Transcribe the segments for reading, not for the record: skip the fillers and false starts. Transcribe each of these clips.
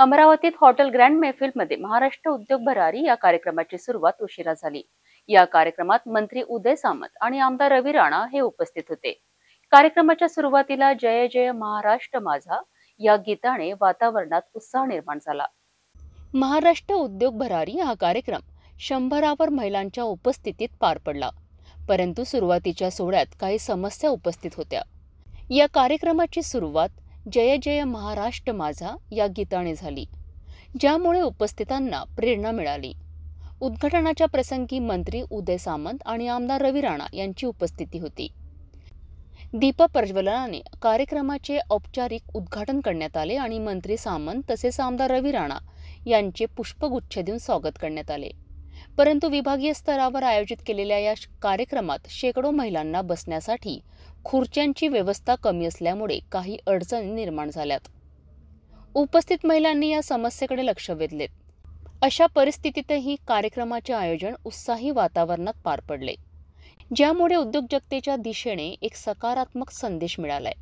अमरावतीत hotel grand मैफिलमध्ये Maharashtra उद्योग भरारी या कार्यक्रमाची सुरुवात उशिरा झाली। या कार्यक्रमात मंत्री उदय सामंत आणि आमदार रवी राणा हे उपस्थित होते। कार्यक्रमाच्या सुरुवातीला जय जय महाराष्ट्र माझा या गीताने वातावरणात उत्साह निर्माण झाला। महाराष्ट्र उद्योग भरारी हा कार्यक्रम 100वर महिलांच्या उपस्थितीत पार पडला, परंतु सुरुवातीच्या सोहळ्यात काही समस्या उपस्थित होत्या। या कार्यक्रमाची सुरुवात जय जय महाराष्ट्र माझा या गीताने झाली, ज्यामुळे उपस्थितांना प्रेरणा मिळाली। उद्घाटनाच्या प्रसंगी मंत्री उदय सामंत आणि आमदार रवी राणा यांची उपस्थिती होती। दीप प्रज्वलनाने कार्यक्रमाचे औपचारिक उद्घाटन करण्यात आले आणि मंत्री सामंत तसेच आमदार रवी राणा यांचे पुष्पगुच्छ देऊन स्वागत करण्यात आले। परंतु विभागीय स्तरावर आयोजित केलेल्या या कार्यक्रमात शेकडो महिलांना बसण्यासाठी खुर्च्यांची व्यवस्था कमी असल्यामुळे काही अडचणी निर्माण झाल्यात। उपस्थित महिलांनी या समस्येकडे लक्ष वेधले। अशा परिस्थितीतही कार्यक्रमाचे आयोजन उत्साही वातावरणात पार पडले, ज्यामुळे उद्योजकतेच्या दिशेने एक सकारात्मक संदेश मिळालाय।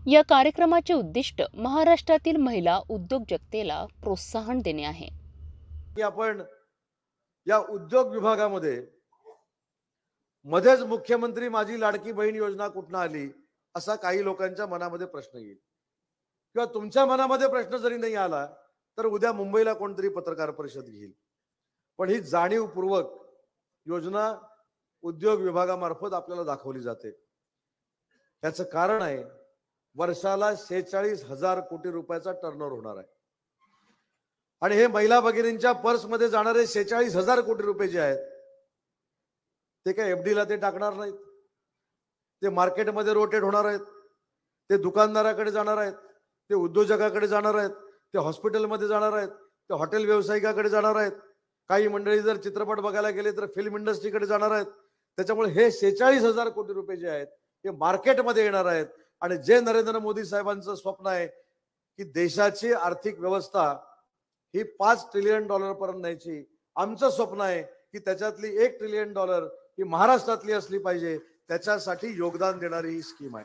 या कार्यक्रमाचे उद्दिष्ट महाराष्ट्रातील महिला उद्योजकतेला प्रोत्साहन देणे आहे। आपण या उद्योग विभागामध्ये मध्येच मुख्यमंत्री माझी लाडकी बहीण योजना कुठून आली असा काही लोकांच्या मनामध्ये प्रश्न येईल, किंवा तुमच्या मनामध्ये प्रश्न जरी नाही आला तर उद्या मुंबईला कोणतरी पत्रकार परिषद घेईल। पण ही जाणीवपूर्वक योजना उद्योग विभागामार्फत आपल्याला दाखवली जाते। याचं कारण आहे, वर्षाला 46,000 कोटी रुपयाचा टर्नओव्हर होणार आहे आणि हे महिला भगिनींच्या पर्समध्ये जाणारे 46,000 कोटी रुपये जे आहेत ते काय एफडीला ते टाकणार नाहीत, ते मार्केटमध्ये रोटेट होणार आहेत, ते दुकानदाराकडे जाणार आहेत, ते उद्योजकाकडे जाणार आहेत, ते हॉस्पिटलमध्ये जाणार आहेत, ते हॉटेल व्यावसायिकाकडे जाणार आहेत, काही मंडळी जर चित्रपट बघायला गेले तर फिल्म इंडस्ट्रीकडे जाणार आहेत। त्याच्यामुळे हे 46,000 कोटी रुपये जे आहेत ते मार्केटमध्ये येणार आहेत आणि जे नरेंद्र मोदी साहेबांचं स्वप्न आहे की देशाची आर्थिक व्यवस्था ही $5 ट्रिलियन पर्यंत न्यायची, आमचं स्वप्न आहे की त्याच्यातली $1 ट्रिलियन ही महाराष्ट्रातली असली पाहिजे, त्याच्यासाठी योगदान देणारी ही स्कीम आहे।